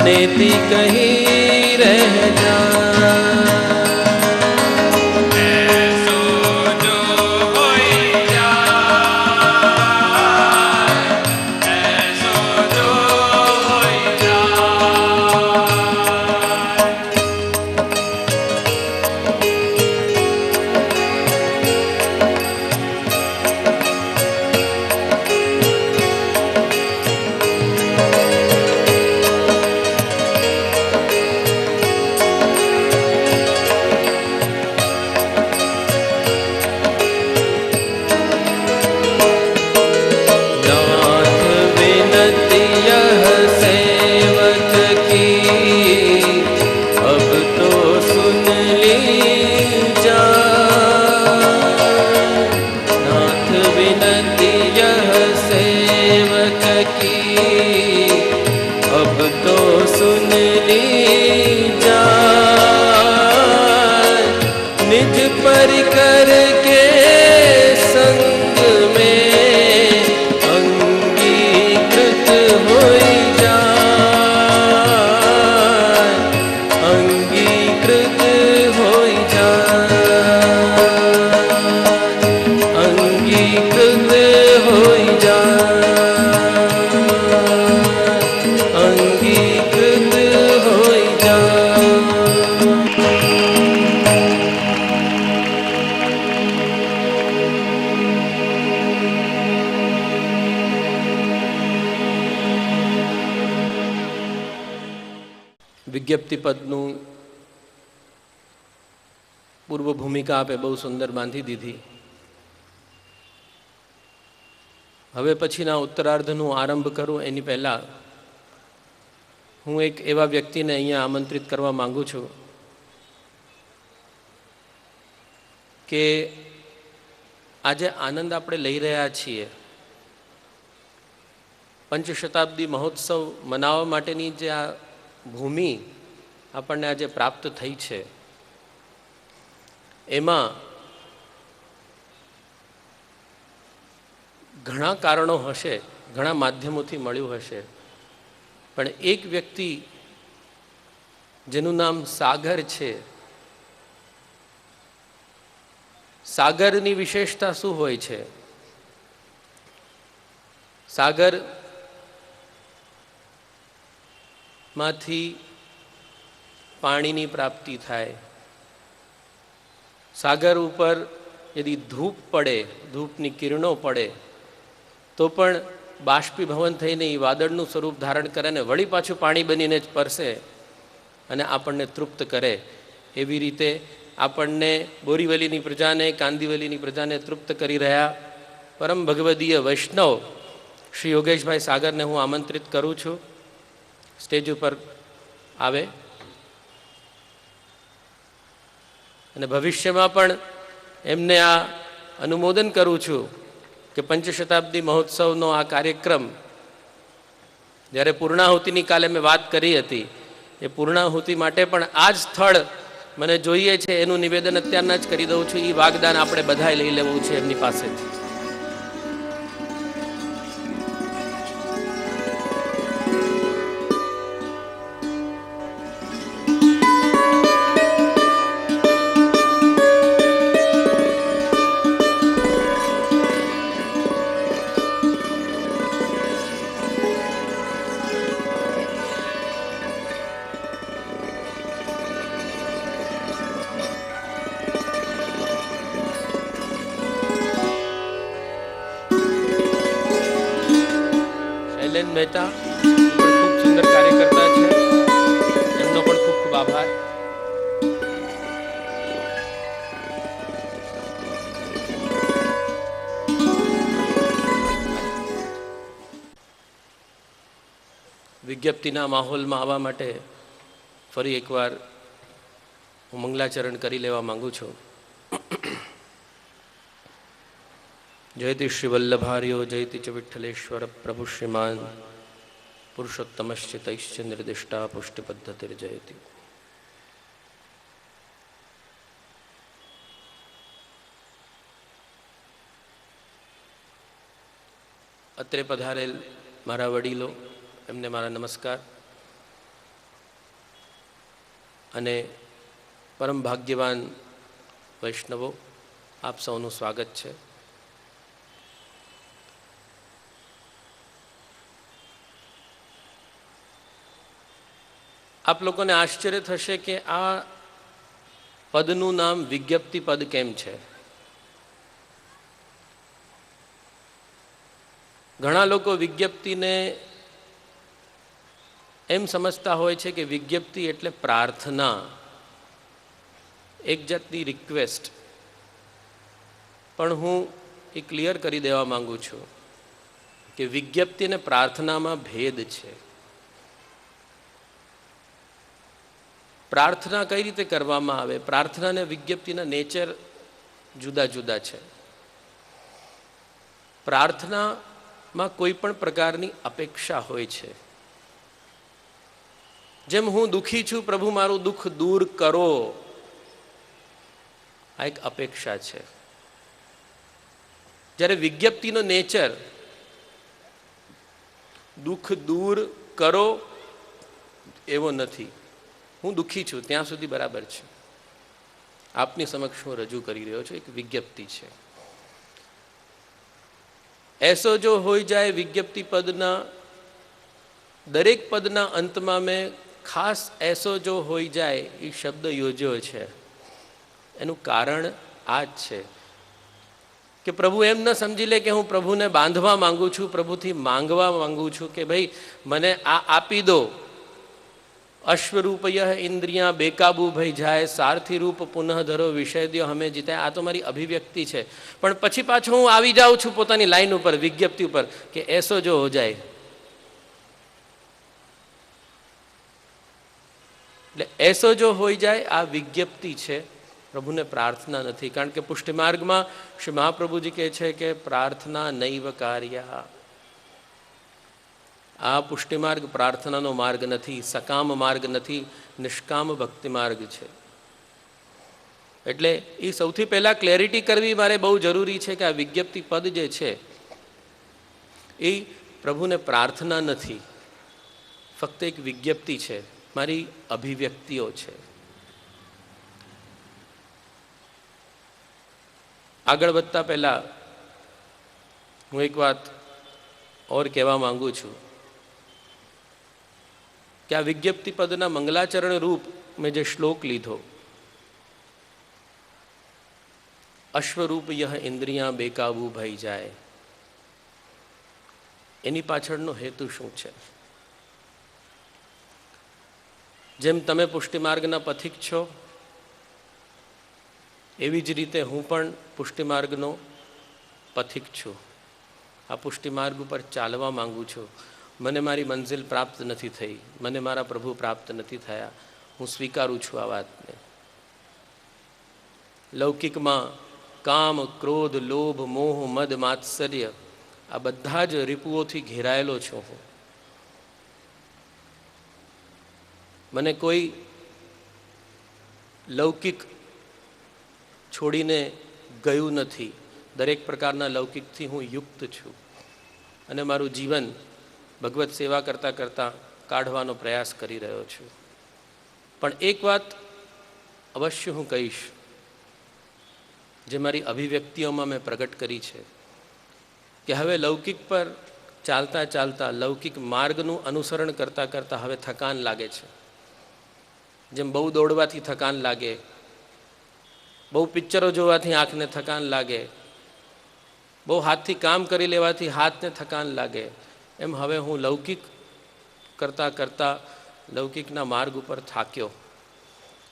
नेति कहीं रह जाए। વિજ્ઞપ્તિ પદનું પૂર્વ ભૂમિકા આપે બહુ સુંદર બાંધી દીધી. હવે પછીના ઉત્તરાર્ધનું આરંભ કરું એની પહેલાં હું એક એવા વ્યક્તિને અહીંયા આમંત્રિત કરવા માગું છું કે આજે આનંદ આપણે લઈ રહ્યા છીએ. પંચશતાબ્દી મહોત્સવ મનાવવા માટેની જે આ ભૂમિ આપણને આજે પ્રાપ્ત થઈ છે એમાં ઘણા કારણો હશે, ઘણા માધ્યમોથી મળ્યું હશે, પણ એક વ્યક્તિ જેનું નામ સાગર છે, સાગરની વિશેષતા શું હોય છે? સાગર માંથી પાણીની પ્રાપ્તિ થાય. સાગર ઉપર યદિ ધૂપ પડે, ધૂપની કિરણો પડે તો પણ બાષ્પીભવન થઈને એ વાદળનું સ્વરૂપ ધારણ કરે ને વળી પાછું પાણી બનીને જ પરસે અને આપણને તૃપ્ત કરે. એવી રીતે આપણને બોરીવલીની પ્રજાને, કાંદીવલીની પ્રજાને તૃપ્ત કરી રહ્યા પરમ ભગવદીય વૈષ્ણવ શ્રી યોગેશભાઈ સાગરને હું આમંત્રિત કરું છું સ્ટેજ ઉપર આવે અને ભવિષ્યમાં પણ એમને આ અનુમોદન કરું છું કે પંચશતાબ્દી મહોત્સવનો આ કાર્યક્રમ જ્યારે પૂર્ણાહુતિની કાલે મેં વાત કરી હતી એ પૂર્ણાહુતિ માટે પણ આ જ સ્થળ મને જોઈએ છે એનું નિવેદન અત્યારના જ કરી દઉં છું. એ વાગદાન આપણે બધાએ લઈ લેવું છે એમની પાસેથી. મહેતા ખૂબ સુંદર કાર્યકર્તા છે, એમનો પણ ખૂબ ખૂબ આભાર. વિજ્ઞપ્તિના માહોલમાં આવવા માટે ફરી એકવાર હું મંગલાચરણ કરી લેવા માંગુ છું. જયતિ શ્રી વલ્લભાર્યો જયતિ ચ વિઠ્ઠલેશ્વર પ્રભુ શ્રીમાન પુરુષોત્તમશ્ચ તૈશ્ચ નિર્દિષ્ટા પુષ્ટિ પદ્ધતિર્જયતિ. અત્રે પધારેલ મારા વડીલો, એમને મારા નમસ્કાર. અને પરમ ભાગ્યવાન વૈષ્ણવો, આપ સૌનું સ્વાગત છે. આપ લોકોને આશ્ચર્ય થશે કે આ પદનું નામ વિજ્ઞપ્તિ પદ કેમ છે. ઘણા લોકો વિજ્ઞપ્તિને એમ સમજતા હોય છે કે વિજ્ઞપ્તિ એટલે પ્રાર્થના, એક જાતની રિક્વેસ્ટ. પણ હું એ ક્લિયર કરી દેવા માંગુ છું કે વિજ્ઞપ્તિ અને પ્રાર્થનામાં ભેદ છે. પ્રાર્થના કઈ રીતે કરવામાં આવે, પ્રાર્થના અને વિજ્ઞપ્તિના નેચર જુદા જુદા છે. પ્રાર્થનામાં કોઈ પણ પ્રકારની અપેક્ષા હોય છે. જેમ હું દુઃખી છું, પ્રભુ મારું દુઃખ દૂર કરો, આ એક અપેક્ષા છે. જ્યારે વિજ્ઞપ્તિનો નેચર દુઃખ દૂર કરો એવો નથી. હું દુઃખી છું ત્યાં સુધી બરાબર છે, આપની સમક્ષ હું રજૂ કરી રહ્યો છું, એક વિજ્ઞપ્તિ છે. એસો જો હોઈ જાય વિજ્ઞપ્તિ પદના દરેક પદના અંતમાં મેં ખાસ એસો જો હોઈ જાય એ શબ્દ યોજ્યો છે. એનું કારણ આ જ છે કે પ્રભુ એમ ન સમજી લે કે હું પ્રભુને બાંધવા માંગુ છું, પ્રભુથી માંગવા માંગુ છું કે ભાઈ મને આ આપી દો. અશ્વરૂપય ઇન્દ્રિયા બેકાબુ ભઈ જાય, સારથી રૂપ પુનઃ ધરો વિષય દ્યો હમે જીતાય. આ તો મારી અભિવ્યક્તિ છે. પણ પછી પાછો હું આવી જાઉં છું પોતાની લાઈન ઉપર, વિજ્ઞપ્તિ ઉપર, કે એસો જો હો જાય. એટલે એસો જો હોઈ જાય આ વિજ્ઞપ્તિ છે, પ્રભુને પ્રાર્થના નથી. કારણ કે પુષ્ટિમાર્ગમાં શ્રી મહાપ્રભુજી કહે છે કે પ્રાર્થના નૈવ કાર્યા. આ પુષ્ટિમાર્ગ પ્રાર્થનાનો માર્ગ નથી, સકામ માર્ગ નથી, નિષ્કામ ભક્તિ માર્ગ છે. એટલે એ સૌથી પહેલાં ક્લેરિટી કરવી મારે બહુ જરૂરી છે કે આ વિજ્ઞપ્તિ પદ જે છે એ પ્રભુને પ્રાર્થના નથી, ફક્ત એક વિજ્ઞપ્તિ છે, મારી અભિવ્યક્તિઓ છે. આગળ વધતા પહેલાં હું એક વાત ઓર કહેવા માંગુ છું કે આ વિજ્ઞપ્તિ પદના મંગલાચરણ રૂપ મેં જે શ્લોક લીધો, અશ્વરૂપ યહ ઇન્દ્રિયા બેકાબુ ભઈ જાય, એની પાછળનો હેતુ શું છે? જેમ તમે પુષ્ટિમાર્ગના પથિક છો એવી જ રીતે હું પણ પુષ્ટિમાર્ગનો પથિક છું. આ પુષ્ટિમાર્ગ ઉપર ચાલવા માંગુ છું. મને મારી મંઝિલ પ્રાપ્ત નથી થઈ, મને મારા પ્રભુ પ્રાપ્ત નથી થયા. હું સ્વીકારું છું આ વાતને. લૌકિકમાં કામ, ક્રોધ, લોભ, મોહ, મદ, માત્સર્ય આ બધા જ રીપુઓથી ઘેરાયેલો છું હું. મને કોઈ લૌકિક છોડીને ગયું નથી. દરેક પ્રકારના લૌકિકથી હું યુક્ત છું અને મારું જીવન ભગવત સેવા કરતાં કરતાં કાઢવાનો પ્રયાસ કરી રહ્યો છું. પણ એક વાત અવશ્ય હું કહીશ, જે મારી અભિવ્યક્તિઓમાં મેં પ્રગટ કરી છે, કે હવે લૌકિક પર ચાલતા ચાલતા, લૌકિક માર્ગનું અનુસરણ કરતાં કરતાં હવે થકાન લાગે છે. જેમ બહુ દોડવાથી થકાન લાગે, બહુ પિક્ચરો જોવાથી આંખને થકાન લાગે, બહુ હાથથી કામ કરી લેવાથી હાથને થકાન લાગે, એમ હવે હું લૌકિક કરતાં કરતાં લૌકિકના માર્ગ ઉપર થાક્યો.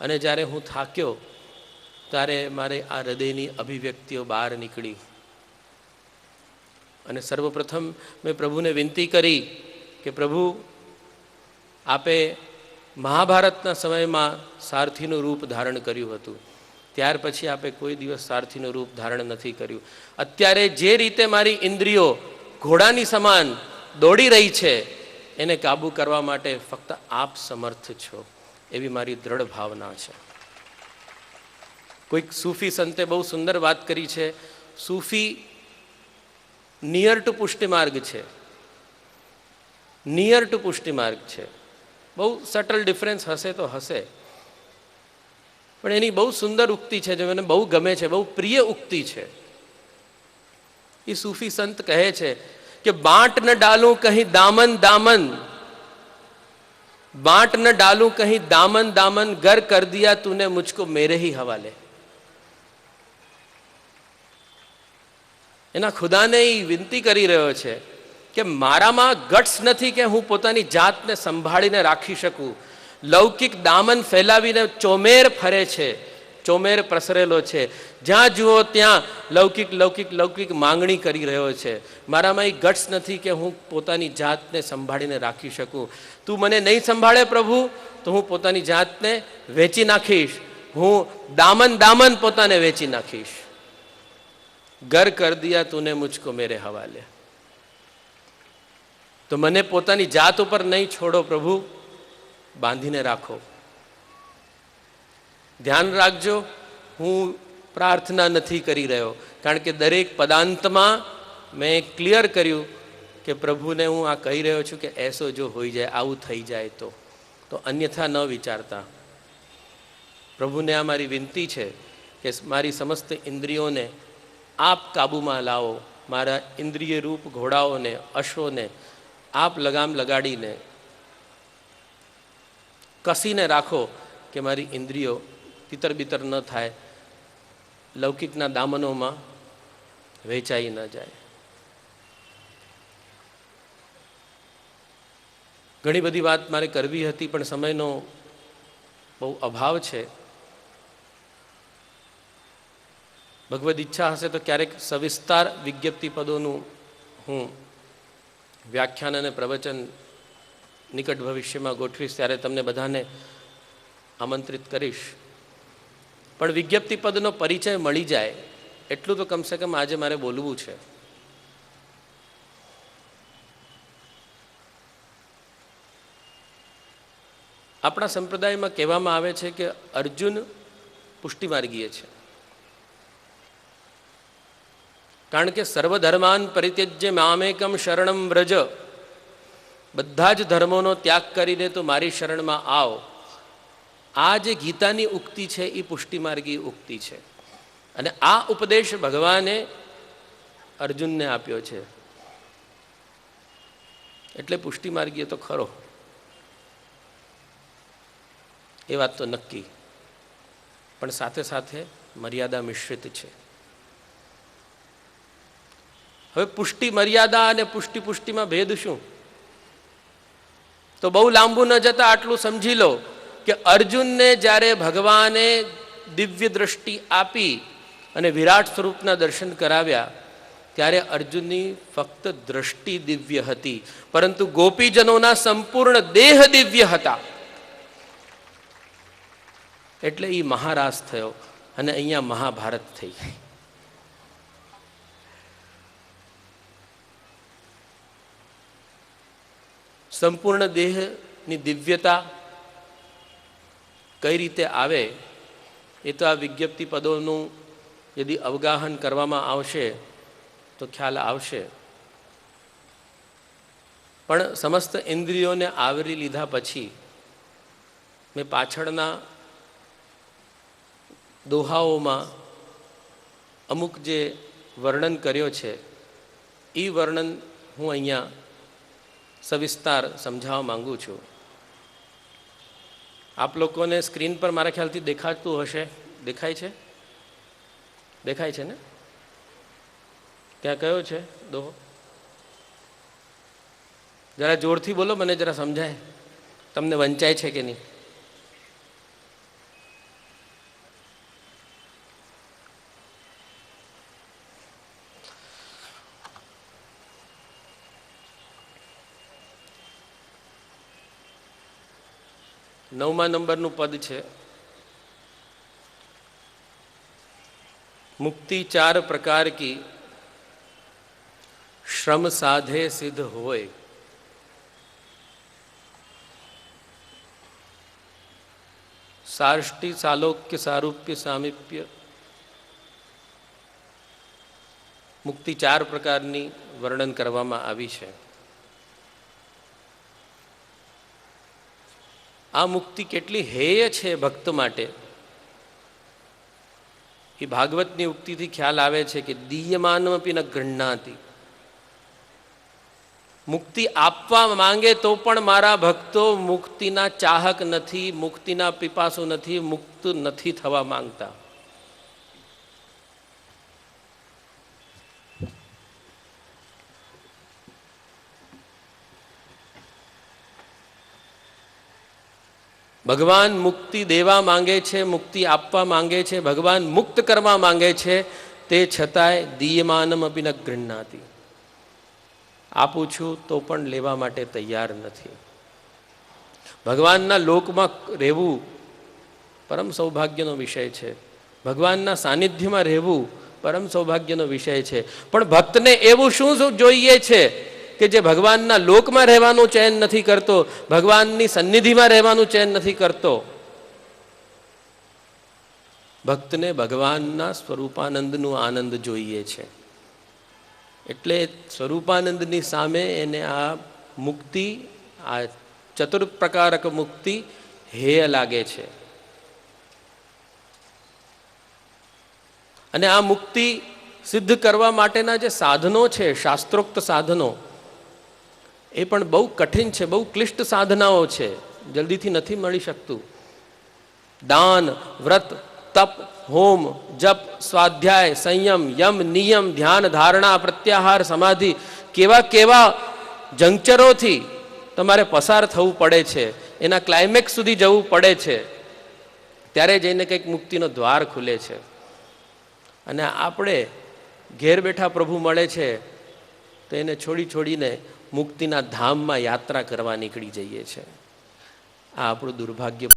અને જ્યારે હું થાક્યો ત્યારે મારે આ હૃદયની અભિવ્યક્તિઓ બહાર નીકળી. અને સર્વપ્રથમ મેં પ્રભુને વિનંતી કરી કે પ્રભુ, આપે મહાભારતના સમયમાં સારથીનું રૂપ ધારણ કર્યું હતું, ત્યાર પછી આપે કોઈ દિવસ સારથીનું રૂપ ધારણ નથી કર્યું. અત્યારે જે રીતે મારી ઇન્દ્રિયો ઘોડાની સમાન દોડી રહી છે, એને કાબૂ કરવા માટે ફક્ત આપ સમર્થ છો, એવી મારી દ્રઢ ભાવના છે. કોઈક સૂફી સંતે બહુ સુંદર વાત કરી છે. સૂફી નિયર ટુ પુષ્ટિમાર્ગ છે, નિયર ટુ પુષ્ટિમાર્ગ છે. બહુ સટલ ડિફરન્સ હશે તો હશે, પણ એની બહુ સુંદર ઉક્તિ છે, જે મને બહુ ગમે છે, બહુ પ્રિય ઉક્તિ છે. એ સૂફી સંત કહે છે કે બાંટ ન ડાલું કહી દામન દામન, बांट न डालूं कहीं दामन दामन, गर कर दिया तूने मुझको मेरे ही हवाले. એના ખુદાને એ વિનંતી કરી રહ્યો છે કે મારામાં ગટ્સ નથી કે હું પોતાની જાતને સંભાળીને રાખી શકું. લૌકિક દામન ફેલાવીને ચોમેર ફરે છે, ચોમેર પ્રસરેલો છે, જ્યાં જુઓ ત્યાં લૌકિક લૌકિક લૌકિક માંગણી કરી રહ્યો છે. મારામાં એ ગટ્સ નથી કે હું પોતાની જાતને સંભાળીને રાખી શકું. તું મને નહીં સંભાળે પ્રભુ તો હું પોતાની જાતને વેચી નાખીશ, હું દામન દામન પોતાને વેચી નાખીશ. ઘર કર દિયા તુને મુझको મેરે હવાલે. તો મને પોતાની જાત ઉપર નહીં છોડો પ્રભુ, બાંધીને રાખો. ધ્યાન રાખજો, હું પ્રાર્થના નથી કરી રહ્યો, કારણ કે દરેક પદાંતમાં મેં ક્લિયર કર્યું કે પ્રભુને હું આ કહી રહ્યો છું કે એસો જો હોઈ જાય, આવું થઈ જાય તો અન્યથા ન વિચારતા. પ્રભુને આ મારી વિનંતી છે કે મારી સમસ્ત ઇન્દ્રિયોને આપ કાબૂમાં લાવો, મારા ઇન્દ્રિય રૂપ ઘોડાઓને, અશ્વોને આપ લગામ લગાડીને કસીને રાખો કે મારી ઇન્દ્રિયો તિતર બિતર ન થાય, લૌકિકના દામનોમાં વેચાઈ ન જાય. ઘણી બધી વાત મારે કરવી હતી પણ સમયનો બહુ અભાવ છે. ભગવદ ઈચ્છા હશે તો ક્યારેક સવિસ્તાર વિજ્ઞપ્તિ પદોનું હું વ્યાખ્યાન અને પ્રવચન નિકટ ભવિષ્યમાં ગોઠવીશ, ત્યારે તમને બધાને આમંત્રિત કરીશ. પણ વિજ્ઞપ્તિ પદનો પરિચય મળી જાય એટલું તો કમસે કમ આજે મારે બોલવું છે. આપણા સંપ્રદાયમાં કહેવામાં આવે છે કે અર્જુન પુષ્ટિમાર્ગીય છે, કારણ કે સર્વધર્માન પરિત્યજ્ય મામેકમ શરણમ વ્રજ, બધા જ ધર્મોનો ત્યાગ કરીને તો મારી શરણમાં આવ. આ જે ગીતાની ઉક્તિ છે એ પુષ્ટિમાર્ગી ઉક્તિ છે, અને આ ઉપદેશ ભગવાને અર્જુનને આપ્યો છે. એટલે પુષ્ટિમાર્ગીય તો ખરો, એ વાત તો નક્કી, પણ સાથે સાથે મર્યાદા મિશ્રિત છે. હવે પુષ્ટિ મર્યાદા અને પુષ્ટિ પુષ્ટિમાં ભેદ શું? તો બહુ લાંબુ ન જતા આટલું સમજી લો કે અર્જુનને જ્યારે ભગવાને દિવ્ય દ્રષ્ટિ આપી અને વિરાટ સ્વરૂપના દર્શન કરાવ્યા, ત્યારે અર્જુનની ફક્ત દ્રષ્ટિ દિવ્ય હતી, પરંતુ ગોપીજનોના સંપૂર્ણ દેહ દિવ્ય હતા. એટલે એ મહારાસ થયો અને અહીંયા મહાભારત થઈ. સંપૂર્ણ દેહની દિવ્યતા કઈ રીતે આવે એ તો આ વિજ્ઞપ્તિ પદોનું યદિ અવગાહન કરવામાં આવશે તો ખ્યાલ આવશે. પણ સમસ્ત ઇન્દ્રિયોને આવરી લીધા પછી મેં પાછળના દોહાઓમાં અમુક જે વર્ણન કર્યો છે એ વર્ણન હું અહીંયા સવિસ્તાર સમજાવવા માંગુ છું. આપ લોકોને સ્ક્રીન પર મારા ખ્યાલથી દેખાતું હશે, દેખાય છે? દેખાય છે ને? ત્યાં કયો છે દોહો? જરા જોરથી બોલો, મને જરા સમજાય, તમને વંચાય છે કે નહીં. નવમા નંબરનું પદ છે, मुक्ति 4 प्रकार की श्रम साधे सिद्ध होए. साष्टि सालोक्य सारूप्य सामीप्य. मुक्ति 4 प्रकारनी वर्णन કરવામાં આવી છે. આ મુક્તિ કેટલી હેય છે ભક્ત માટે એ ભાગવતની ઉક્તિથી ખ્યાલ આવે છે કે દીયમાનમપી ન ગૃહ્ણાતિ. મુક્તિ આપવા માંગે તો પણ મારા ભક્તો મુક્તિના ચાહક નથી, મુક્તિના પીપાસુ નથી, મુક્ત નથી થવા માંગતા. ભગવાન મુક્તિ દેવા માંગે છે, મુક્તિ આપવા માંગે છે, ભગવાન મુક્ત કરવા માંગે છે, તે છતાંય દીયમાનમ અપી ન ગૃહ્ણાતિ. આપું છું તો પણ લેવા માટે તૈયાર નથી. ભગવાનના લોકમાં રહેવું પરમ સૌભાગ્યનો વિષય છે. ભગવાનના સાનિધ્યમાં રહેવું પરમ સૌભાગ્યનો વિષય છે. પણ ભક્તને એવું શું જોઈએ છે કે જે ભગવાનના લોકમાં રહેવાનું ચયન નથી કરતો, ભગવાનની સન્નિધિમાં રહેવાનું ચયન નથી કરતો? ભક્તને ભગવાનના સ્વરૂપાનંદનું આનંદ જોઈએ છે. એટલે સ્વરૂપાનંદની સામે એને આ મુક્તિ, આ ચતુર્પ્રકારક મુક્તિ હેય લાગે છે. અને આ મુક્તિ સિદ્ધ કરવા માટેના જે સાધનો છે, શાસ્ત્રોક્ત સાધનો, એ પણ બહુ કઠિન છે, બહુ ક્લિષ્ટ સાધનાઓ છે, જલ્દીથી નથી મળી શકતું. દાન, વ્રત, તપ, હોમ, જપ, સ્વાધ્યાય, સંયમ, યમ, નિયમ, ધ્યાન, ધારણા, પ્રત્યાહાર, સમાધિ, કેવા કેવા જંકચરોથી તમારે પસાર થવું પડે છે, એના ક્લાઇમેક્સ સુધી જવું પડે છે, ત્યારે જઈને કંઈક મુક્તિનો દ્વાર ખુલે છે. અને આપણે ઘેર બેઠા પ્રભુ મળે છે તો એને છોડીને મુક્તિના ધામમાં યાત્રા કરવા નીકળી જઈએ છીએ. આ આપણું દુર્ભાગ્ય